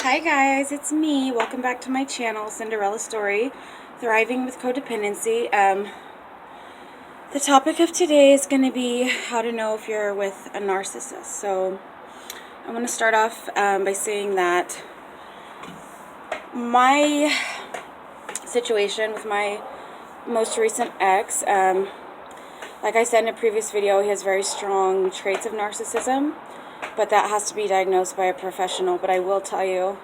Hi guys, it's me. Welcome back to my channel, Cinderella Story, Thriving with Codependency. The topic of today is going to be how to know if you're with a narcissist. So I'm going to start off by saying that my situation with my most recent ex, like I said in a previous video, he has very strong traits of narcissism, but that has to be diagnosed by a professional. But I will tell you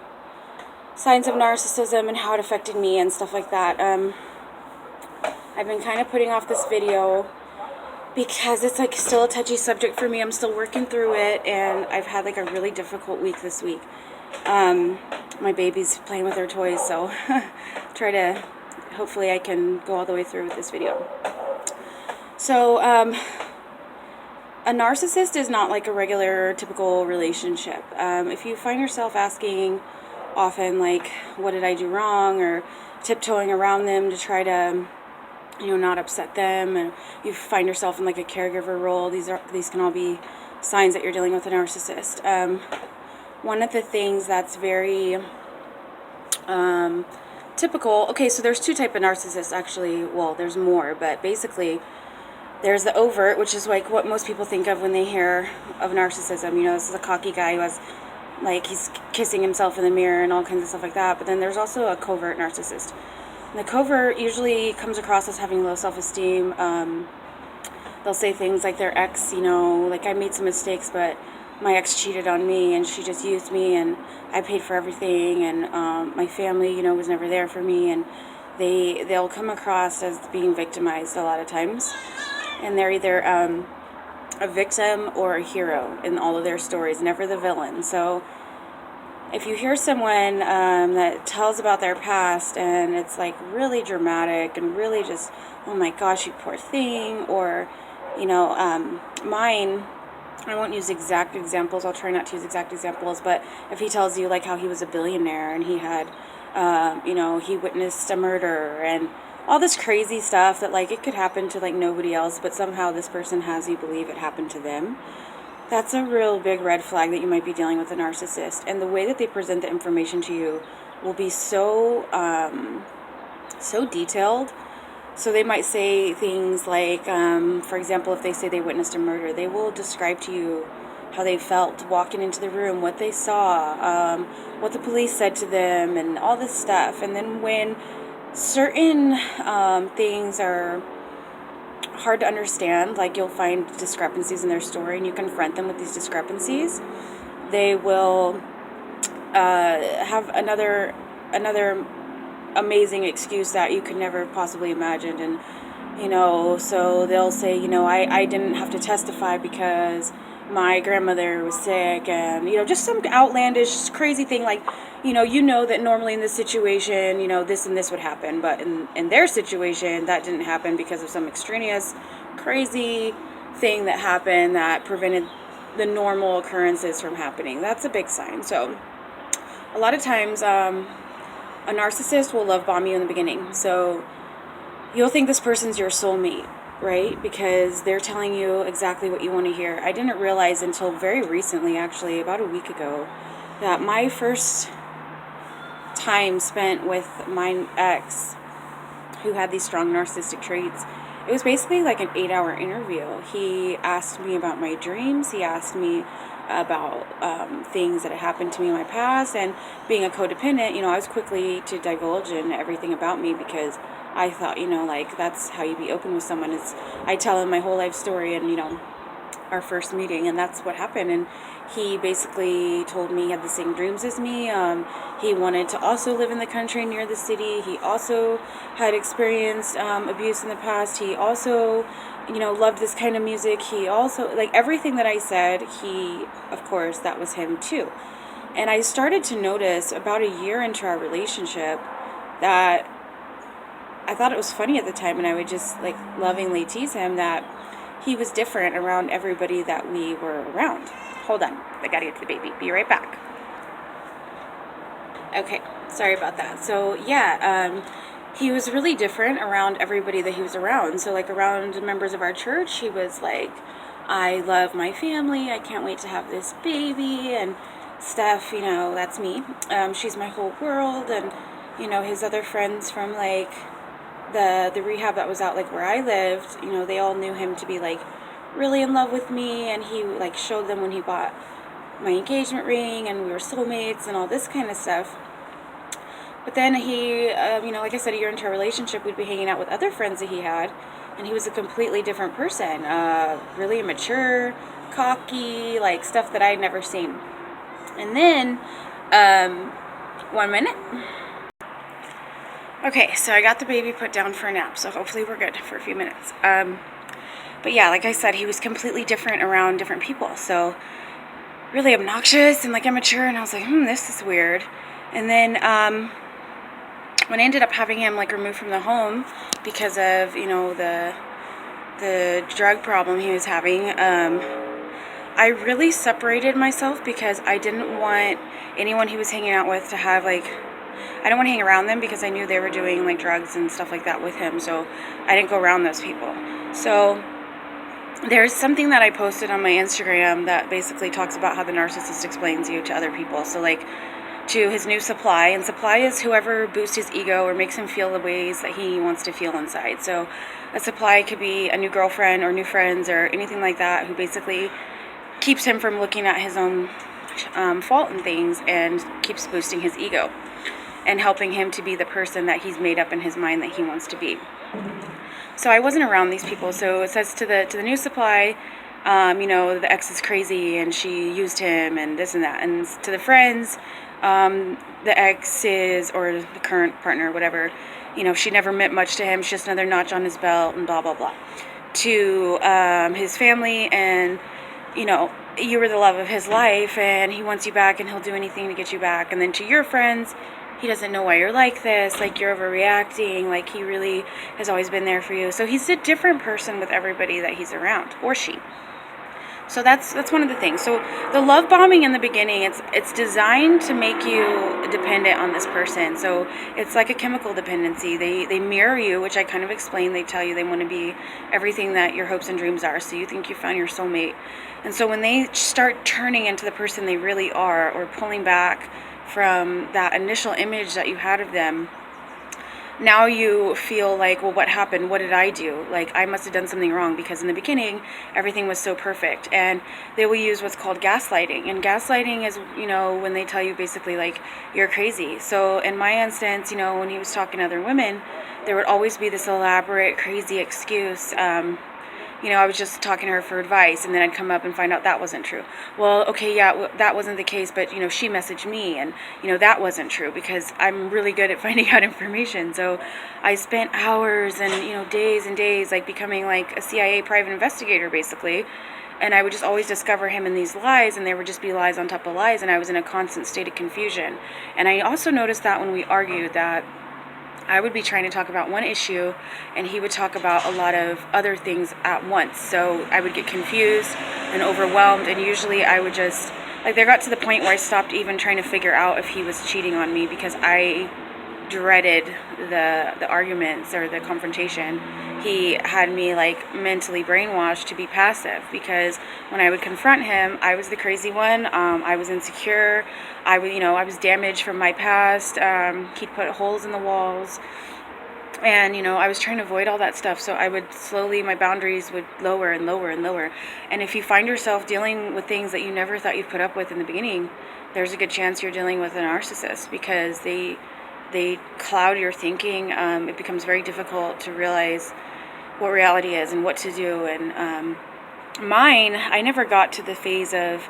signs of narcissism and how it affected me and stuff like that. I've been kind of putting off this video because it's like still a touchy subject for me. I'm still working through it, and I've had like a really difficult week this week. My baby's playing with her toys, so hopefully I can go all the way through with this video. So, a narcissist is not like a regular, typical relationship. If you find yourself asking often, like, what did I do wrong, or tiptoeing around them to try to, not upset them, and you find yourself in like a caregiver role, these can all be signs that you're dealing with a narcissist. One of the things that's very typical, okay, so there's two types of narcissists actually. Well, there's more, but basically there's the overt, which is like what most people think of when they hear of narcissism. This is a cocky guy who has, like, he's kissing himself in the mirror and all kinds of stuff like that. But then there's also a covert narcissist. And the covert usually comes across as having low self-esteem. They'll say things like their ex, like, I made some mistakes, but my ex cheated on me and she just used me and I paid for everything, and my family, was never there for me. And they'll come across as being victimized a lot of times. And they're either a victim or a hero in all of their stories, never the villain. So if you hear someone that tells about their past and it's like really dramatic and really just, oh my gosh, you poor thing, or mine, I won't use exact examples, I'll try not to use exact examples, but if he tells you like how he was a billionaire and he had he witnessed a murder and all this crazy stuff that, like, it could happen to, like, nobody else, but somehow this person has you believe it happened to them. That's a real big red flag that you might be dealing with a narcissist. And the way that they present the information to you will be so detailed. So they might say things like, for example, if they say they witnessed a murder, they will describe to you how they felt walking into the room, what they saw, what the police said to them, and all this stuff. And then when certain things are hard to understand, like you'll find discrepancies in their story and you confront them with these discrepancies, they will have another amazing excuse that you could never have possibly imagined. And so they'll say, I didn't have to testify because my grandmother was sick, and just some outlandish crazy thing, like that normally in this situation this and this would happen, but in their situation that didn't happen because of some extraneous crazy thing that happened that prevented the normal occurrences from happening. That's a big sign. So a lot of times a narcissist will love bomb you in the beginning. So you'll think this person's your soulmate, right? Because they're telling you exactly what you want to hear. I didn't realize until very recently, actually about a week ago, that my first time spent with my ex, who had these strong narcissistic traits, it was basically like an 8-hour interview. He asked me about my dreams. He asked me about things that had happened to me in my past. And being a codependent, I was quickly to divulge in everything about me, because I thought, like, that's how you be open with someone. I tell him my whole life story and, our first meeting, and that's what happened. And he basically told me he had the same dreams as me. He wanted to also live in the country near the city. He also had experienced abuse in the past. He also, loved this kind of music. He also, like, everything that I said, of course, that was him too. And I started to notice about a year into our relationship that I thought it was funny at the time, and I would just like lovingly tease him that he was different around everybody that we were around. Hold on, I gotta get to the baby. Be right back. Okay, sorry about that. So yeah, he was really different around everybody that he was around. So like around members of our church, he was like, I love my family, I can't wait to have this baby, and Steph, that's me. She's my whole world. And, his other friends from, like, the rehab that was out, like, where I lived, they all knew him to be, like, really in love with me. And he, like, showed them when he bought my engagement ring, and we were soulmates and all this kind of stuff. But then he, like I said, a year into our relationship, we'd be hanging out with other friends that he had, and he was a completely different person, really immature, cocky, like stuff that I'd never seen. And then, 1 minute. Okay, so I got the baby put down for a nap, so hopefully we're good for a few minutes. But yeah, like I said, he was completely different around different people, so really obnoxious and like immature, and I was like, this is weird. And then when I ended up having him like removed from the home because of the drug problem he was having, I really separated myself because I didn't want anyone he was hanging out with to have I didn't want to hang around them because I knew they were doing like drugs and stuff like that with him, so I didn't go around those people. So there's something that I posted on my Instagram that basically talks about how the narcissist explains you to other people. So like to his new supply, and supply is whoever boosts his ego or makes him feel the ways that he wants to feel inside. So a supply could be a new girlfriend or new friends or anything like that, who basically keeps him from looking at his own fault in things and keeps boosting his ego and helping him to be the person that he's made up in his mind that he wants to be. So I wasn't around these people. So it says to the new supply, the ex is crazy and she used him and this and that. And to the friends, the ex is, or the current partner, whatever, she never meant much to him. She's just another notch on his belt and blah, blah, blah. To his family, and, you were the love of his life and he wants you back and he'll do anything to get you back. And then to your friends, he doesn't know why you're like this, like you're overreacting, like he really has always been there for you. So he's a different person with everybody that he's around, or she. So that's one of the things. So the love bombing in the beginning, it's designed to make you dependent on this person. So it's like a chemical dependency. They mirror you, which I kind of explained. They tell you they want to be everything that your hopes and dreams are. So you think you found your soulmate. And so when they start turning into the person they really are, or pulling back from that initial image that you had of them, now you feel like, well, what happened? What did I do? Like, I must have done something wrong, because in the beginning, everything was so perfect. And they will use what's called gaslighting. And gaslighting is, when they tell you basically, like, you're crazy. So in my instance, when he was talking to other women, there would always be this elaborate, crazy excuse. I was just talking to her for advice, and then I'd come up and find out that wasn't true. Well, okay, yeah, that wasn't the case, but, she messaged me, and, that wasn't true, because I'm really good at finding out information. So I spent hours and, days and days, like, becoming like a CIA private investigator, basically. And I would just always discover him in these lies, and there would just be lies on top of lies, and I was in a constant state of confusion. And I also noticed that when we argued, that I would be trying to talk about one issue and he would talk about a lot of other things at once. So I would get confused and overwhelmed, and usually I would just, like, there got to the point where I stopped even trying to figure out if he was cheating on me, because I dreaded the arguments or the confrontation. He had me like mentally brainwashed to be passive, because when I would confront him, I was the crazy one. I was insecure. I was damaged from my past. He'd put holes in the walls, and I was trying to avoid all that stuff. So I would slowly, my boundaries would lower and lower and lower. And if you find yourself dealing with things that you never thought you'd put up with in the beginning, there's a good chance you're dealing with a narcissist, because they cloud your thinking. It becomes very difficult to realize what reality is and what to do. And mine, I never got to the phase of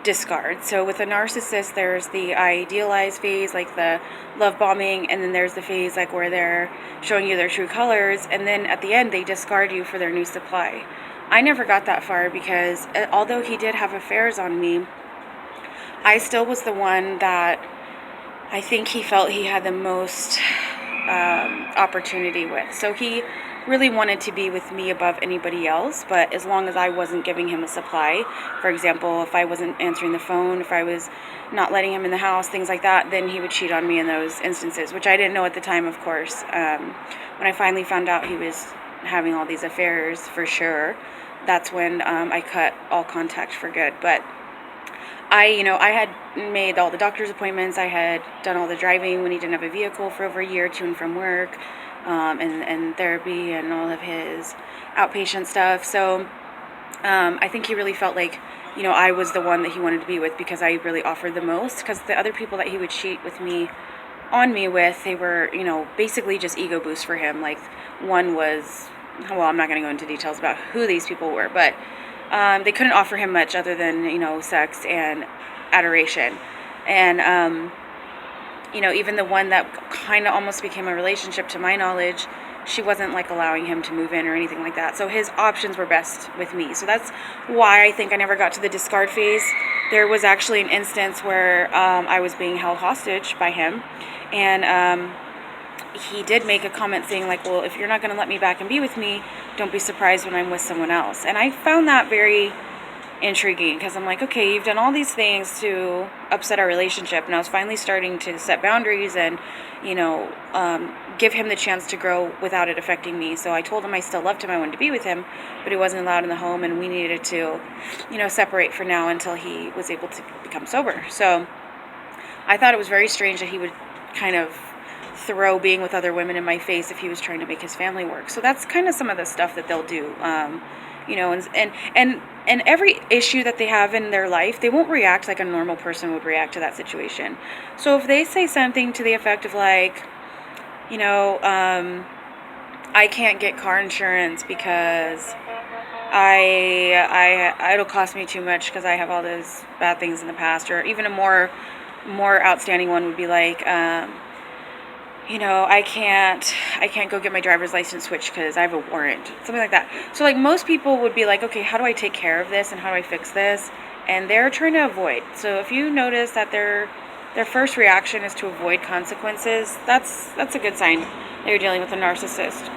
discard. So with a narcissist, there's the idealize phase, like the love bombing, and then there's the phase like where they're showing you their true colors, and then at the end they discard you for their new supply. I never got that far, because although he did have affairs on me, I still was the one that I think he felt he had the most opportunity with. So he really wanted to be with me above anybody else, but as long as I wasn't giving him a supply, for example, if I wasn't answering the phone, if I was not letting him in the house, things like that, then he would cheat on me in those instances, which I didn't know at the time, of course. When I finally found out he was having all these affairs, for sure, that's when I cut all contact for good. But I had made all the doctor's appointments. I had done all the driving when he didn't have a vehicle for over a year to and from work, and therapy and all of his outpatient stuff. So I think he really felt like, I was the one that he wanted to be with because I really offered the most. Because the other people that he would cheat on me with, they were, basically just ego boosts for him. Like, one was, well, I'm not going to go into details about who these people were, but they couldn't offer him much other than, sex and adoration. And, even the one that kind of almost became a relationship to my knowledge, she wasn't like allowing him to move in or anything like that. So his options were best with me. So that's why I think I never got to the discard phase. There was actually an instance where I was being held hostage by him. And he did make a comment saying like, well, if you're not going to let me back and be with me, don't be surprised when I'm with someone else. And I found that very intriguing because I'm like, okay, you've done all these things to upset our relationship, and I was finally starting to set boundaries and give him the chance to grow without it affecting me. So I told him I still loved him, I wanted to be with him, but he wasn't allowed in the home, and we needed to separate for now until he was able to become sober. So I thought it was very strange that he would kind of throw being with other women in my face if he was trying to make his family work. So that's kind of some of the stuff that they'll do. And every issue that they have in their life, they won't react like a normal person would react to that situation. So if they say something to the effect of like, I can't get car insurance because it'll cost me too much because I have all those bad things in the past, or even a more outstanding one would be like, I can't go get my driver's license switched because I have a warrant, something like that. So like most people would be like, okay, how do I take care of this and how do I fix this? And they're trying to avoid. So if you notice that their first reaction is to avoid consequences, that's a good sign that you're dealing with a narcissist.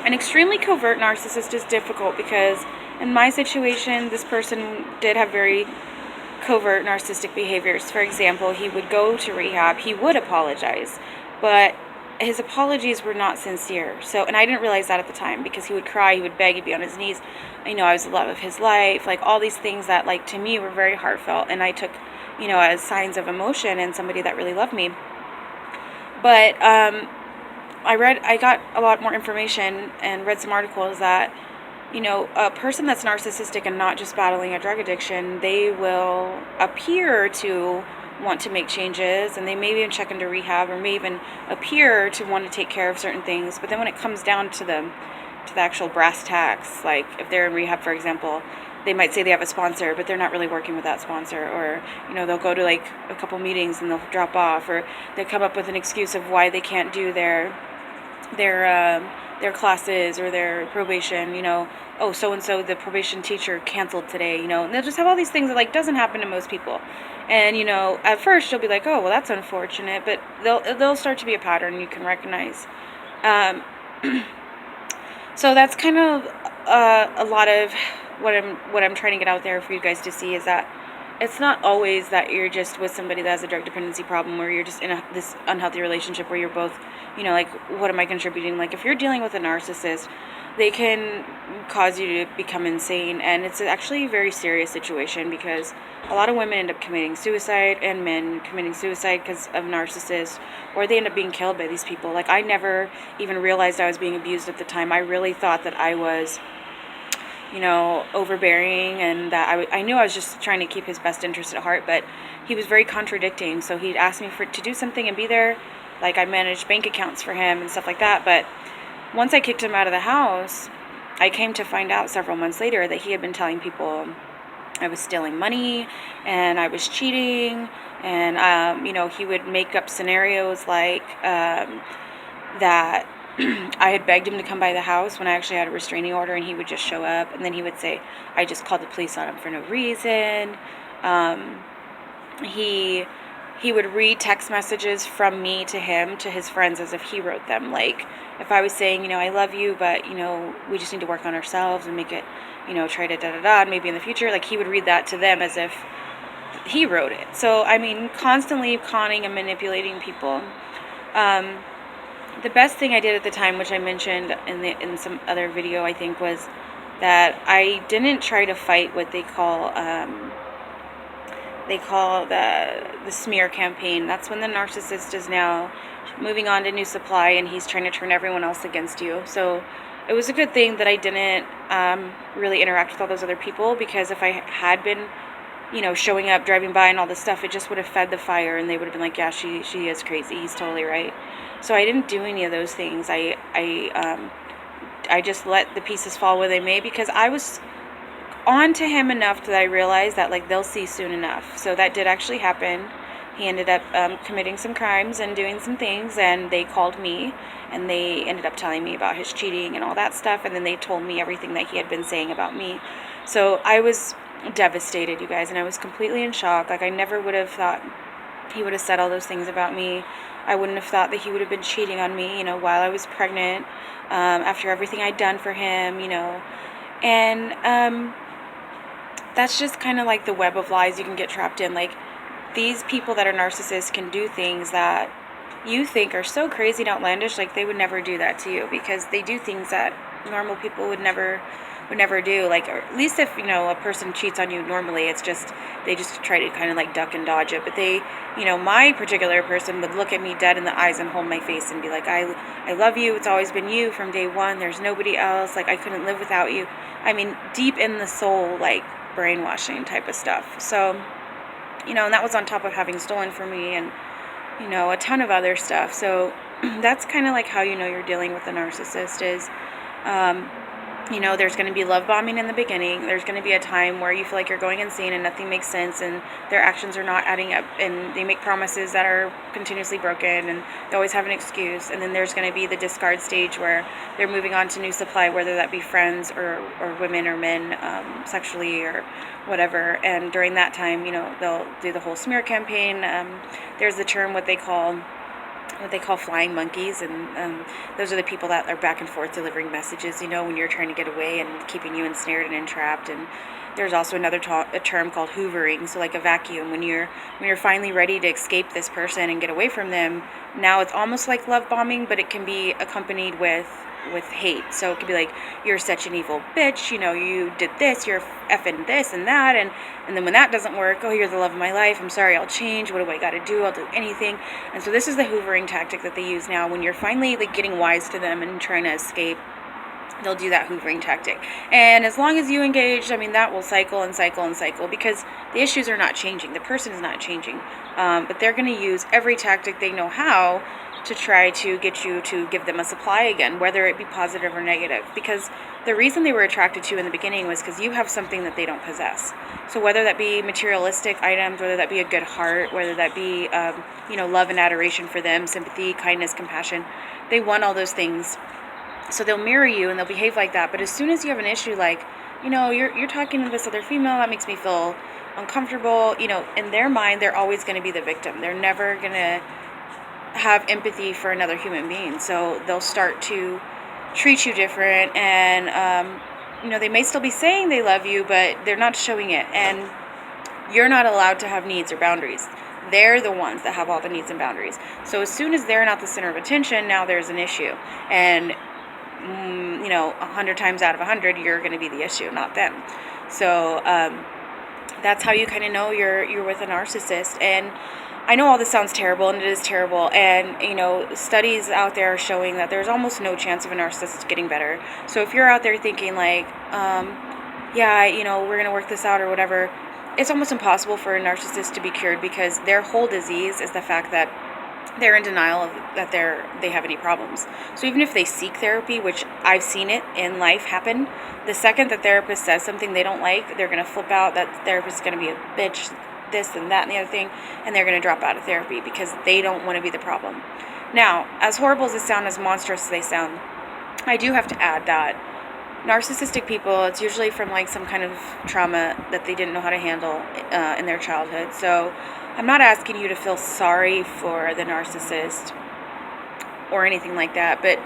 An extremely covert narcissist is difficult because in my situation, this person did have very covert narcissistic behaviors. For example, he would go to rehab, he would apologize, but his apologies were not sincere. So, and I didn't realize that at the time because he would cry, he would beg, he'd be on his knees. I was the love of his life, like all these things that like to me were very heartfelt, and I took, as signs of emotion and somebody that really loved me. But I got a lot more information and read some articles that, a person that's narcissistic and not just battling a drug addiction, they will appear to want to make changes, and they may even check into rehab, or may even appear to want to take care of certain things. But then when it comes down to the actual brass tacks, like if they're in rehab, for example, they might say they have a sponsor, but they're not really working with that sponsor, or they'll go to like a couple meetings and they'll drop off, or they'll come up with an excuse of why they can't do their classes or their probation. Oh, so and so the probation teacher canceled today. And they'll just have all these things that like doesn't happen to most people. And at first you'll be like, oh well, that's unfortunate, but they'll start to be a pattern you can recognize. So that's kind of a lot of what I'm trying to get out there for you guys to see, is that it's not always that you're just with somebody that has a drug dependency problem, or you're just in this unhealthy relationship where you're both, like, what am I contributing? Like, if you're dealing with a narcissist, they can cause you to become insane, and it's actually a very serious situation because a lot of women end up committing suicide, and men committing suicide because of narcissists, or they end up being killed by these people. Like, I never even realized I was being abused at the time. I really thought that I was overbearing, and that I knew I was just trying to keep his best interest at heart, but he was very contradicting. So he'd ask me to do something and be there, like I managed bank accounts for him and stuff like that. But once I kicked him out of the house, I came to find out several months later that he had been telling people I was stealing money and I was cheating, and he would make up scenarios like that I had begged him to come by the house when I actually had a restraining order, and he would just show up, and then he would say, I just called the police on him for no reason. He would read text messages from me to him, to his friends, as if he wrote them. Like, if I was saying, I love you, but, we just need to work on ourselves and make it, try to da-da-da, and maybe in the future, like, he would read that to them as if he wrote it. So, constantly conning and manipulating people. The best thing I did at the time, which I mentioned in some other video, I think, was that I didn't try to fight what they call they call the smear campaign. That's when the narcissist is now moving on to new supply, and he's trying to turn everyone else against you. So it was a good thing that I didn't really interact with all those other people, because if I had been, showing up, driving by, and all this stuff, it just would have fed the fire, and they would have been like, yeah, she is crazy. He's totally right. So I didn't do any of those things. I just let the pieces fall where they may, because I was on to him enough that I realized that, like, they'll see soon enough. So that did actually happen. He ended up committing some crimes and doing some things, and they called me, and they ended up telling me about his cheating and all that stuff, and then they told me everything that he had been saying about me. So I was devastated, you guys, and I was completely in shock. Like, I never would have thought he would have said all those things about me. I wouldn't have thought that he would have been cheating on me, while I was pregnant, after everything I'd done for him, and that's just kind of like the web of lies you can get trapped in. Like, these people that are narcissists can do things that you think are so crazy and outlandish. Like, they would never do that to you, because they do things that normal people would never do. Like, or at least if a person cheats on you normally, it's just they just try to kind of like duck and dodge it. But they, my particular person would look at me dead in the eyes and hold my face and be like, I love you, it's always been you from day one, there's nobody else, like, I couldn't live without you. I mean, deep in the soul, like, brainwashing type of stuff. So, and that was on top of having stolen from me, and a ton of other stuff. So that's kind of like how you're dealing with a narcissist is, there's going to be love bombing in the beginning. There's going to be a time where you feel like you're going insane and nothing makes sense, and their actions are not adding up, and they make promises that are continuously broken, and they always have an excuse. And then there's going to be the discard stage where they're moving on to new supply, whether that be friends or women or men, sexually or whatever. And during that time, they'll do the whole smear campaign. There's the term what they call flying monkeys, and those are the people that are back and forth delivering messages, when you're trying to get away and keeping you ensnared and entrapped. And there's also another a term called hoovering, so like a vacuum. When you're finally ready to escape this person and get away from them, now it's almost like love bombing, but it can be accompanied with hate. So it could be like, you're such an evil bitch, you did this, you're effing this and that, and then when that doesn't work, oh, you're the love of my life, I'm sorry, I'll change, what do I gotta do, I'll do anything. And so this is the hoovering tactic that they use now. When you're finally like getting wise to them and trying to escape, they'll do that hoovering tactic. And as long as you engage, that will cycle and cycle and cycle, because the issues are not changing, the person is not changing, but they're going to use every tactic they know how to try to get you to give them a supply again, whether it be positive or negative. Because the reason they were attracted to you in the beginning was because you have something that they don't possess. So whether that be materialistic items, whether that be a good heart, whether that be love and adoration for them, sympathy, kindness, compassion, they want all those things. So they'll mirror you and they'll behave like that. But as soon as you have an issue, like, you're talking to this other female, that makes me feel uncomfortable, in their mind, they're always going to be the victim. They're never going to have empathy for another human being. So they'll start to treat you different, and they may still be saying they love you, but they're not showing it. And you're not allowed to have needs or boundaries. They're the ones that have all the needs and boundaries. So as soon as they're not the center of attention, now there's an issue. And 100 times out of 100, you're going to be the issue, not them. So that's how you kind of know you're with a narcissist. And I know all this sounds terrible, and it is terrible. And, studies out there are showing that there's almost no chance of a narcissist getting better. So if you're out there thinking like, we're going to work this out or whatever, it's almost impossible for a narcissist to be cured, because their whole disease is the fact that they're in denial that they have any problems. So even if they seek therapy, which I've seen it in life happen, the second the therapist says something they don't like, they're going to flip out. That therapist is going to be a bitch, this and that and the other thing, and they're going to drop out of therapy because they don't want to be the problem. Now, as horrible as they sound, as monstrous as they sound, I do have to add that narcissistic people, it's usually from like some kind of trauma that they didn't know how to handle in their childhood. So I'm not asking you to feel sorry for the narcissist or anything like that, but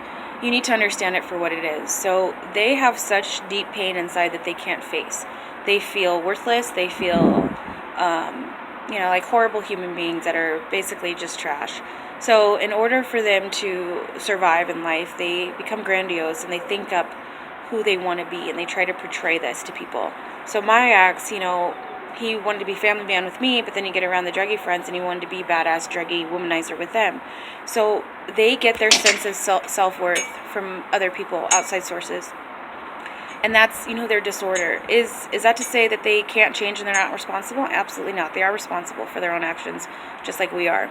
you need to understand it for what it is. So they have such deep pain inside that they can't face. They feel worthless. They feel, like horrible human beings that are basically just trash. So in order for them to survive in life, they become grandiose and they think up who they want to be, and they try to portray this to people. So my ex, he wanted to be family man with me, but then you get around the druggy friends and he wanted to be badass druggy womanizer with them. So they get their sense of self-worth from other people, outside sources. And that's, their disorder. Is that to say that they can't change and they're not responsible? Absolutely not. They are responsible for their own actions, just like we are.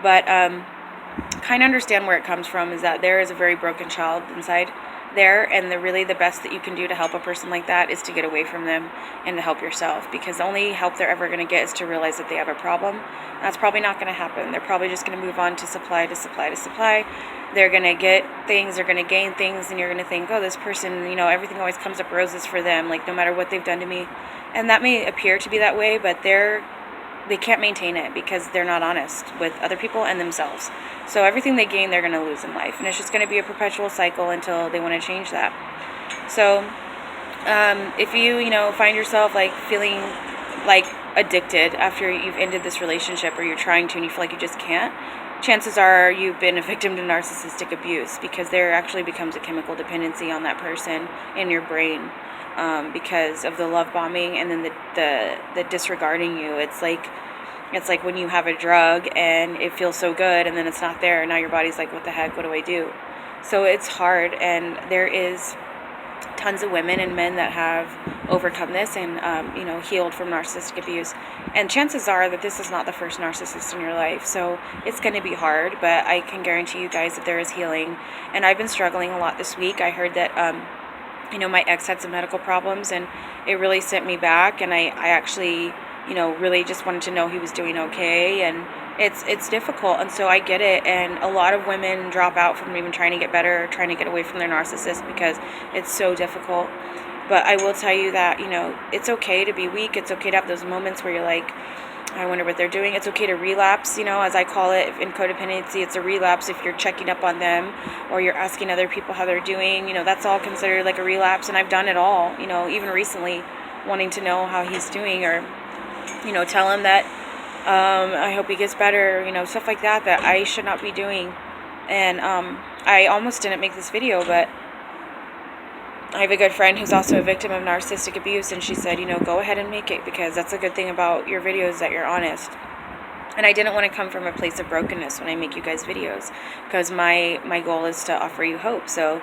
But kind of understand where it comes from, is that there is a very broken child inside there, and the best that you can do to help a person like that is to get away from them and to help yourself, because the only help they're ever going to get is to realize that they have a problem. That's probably not going to happen. They're probably just going to move on to supply to supply to supply. They're going to get things, they're going to gain things, and you're going to think, oh, this person, everything always comes up roses for them, like no matter what they've done to me. And that may appear to be that way, but they can't maintain it because they're not honest with other people and themselves. So everything they gain, they're going to lose in life. And it's just going to be a perpetual cycle until they want to change that. So if you, find yourself like feeling like addicted after you've ended this relationship, or you're trying to and you feel like you just can't, chances are you've been a victim to narcissistic abuse, because there actually becomes a chemical dependency on that person in your brain. Because of the love bombing and then the disregarding you. It's like when you have a drug and it feels so good and then it's not there, and now your body's like, what the heck, what do I do? So it's hard, and there is tons of women and men that have overcome this and healed from narcissistic abuse. And chances are that this is not the first narcissist in your life, so it's going to be hard, but I can guarantee you guys that there is healing. And I've been struggling a lot this week. I heard that my ex had some medical problems, and it really sent me back, and I actually, really just wanted to know he was doing okay, and it's difficult, and so I get it, and a lot of women drop out from even trying to get better, or trying to get away from their narcissist, because it's so difficult. But I will tell you that, it's okay to be weak. It's okay to have those moments where you're like, I wonder what they're doing. It's okay to relapse, as I call it. In codependency, it's a relapse if you're checking up on them or you're asking other people how they're doing. That's all considered like a relapse, and I've done it all, even recently, wanting to know how he's doing, or, tell him that I hope he gets better, stuff like that I should not be doing. And I almost didn't make this video, but I have a good friend who's also a victim of narcissistic abuse, and she said, go ahead and make it, because that's a good thing about your videos, that you're honest. And I didn't want to come from a place of brokenness when I make you guys videos, because my goal is to offer you hope. So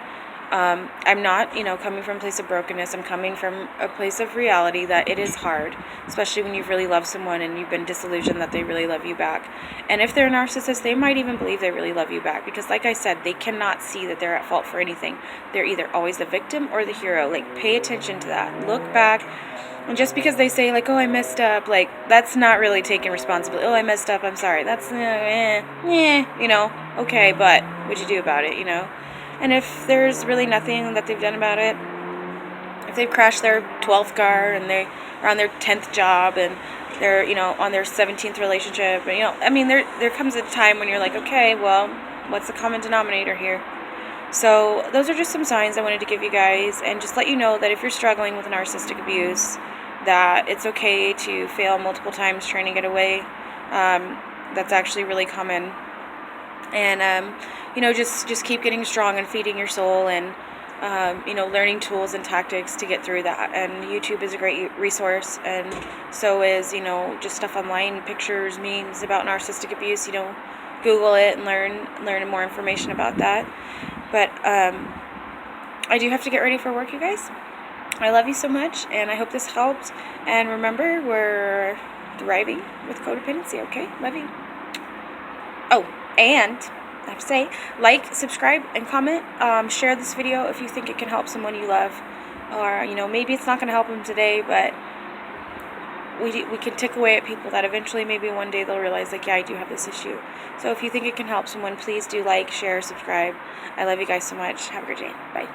I'm not, coming from a place of brokenness. I'm coming from a place of reality that it is hard, especially when you've really loved someone and you've been disillusioned that they really love you back. And if they're a narcissist, they might even believe they really love you back, because like I said, they cannot see that they're at fault for anything. They're either always the victim or the hero. Like, pay attention to that. Look back. And just because they say, like, oh, I messed up, like, that's not really taking responsibility. Oh, I messed up, I'm sorry. That's, okay, but what'd you do about it, And if there's really nothing that they've done about it, if they've crashed their 12th car and they are on their 10th job and they're, on their 17th relationship, and, there comes a time when you're like, okay, well, what's the common denominator here? So those are just some signs I wanted to give you guys, and just let you know that if you're struggling with narcissistic abuse, that it's okay to fail multiple times trying to get away. That's actually really common. And, just keep getting strong and feeding your soul, and, learning tools and tactics to get through that. And YouTube is a great resource, and so is, just stuff online, pictures, memes about narcissistic abuse. Google it and learn more information about that. But I do have to get ready for work, you guys. I love you so much, and I hope this helped. And remember, we're thriving with codependency, okay? Love you. Oh, and I have to say, like, subscribe, and comment. Share this video if you think it can help someone you love. Or, maybe it's not going to help them today, but we can tick away at people that eventually, maybe one day, they'll realize, like, yeah, I do have this issue. So if you think it can help someone, please do like, share, subscribe. I love you guys so much. Have a great day. Bye.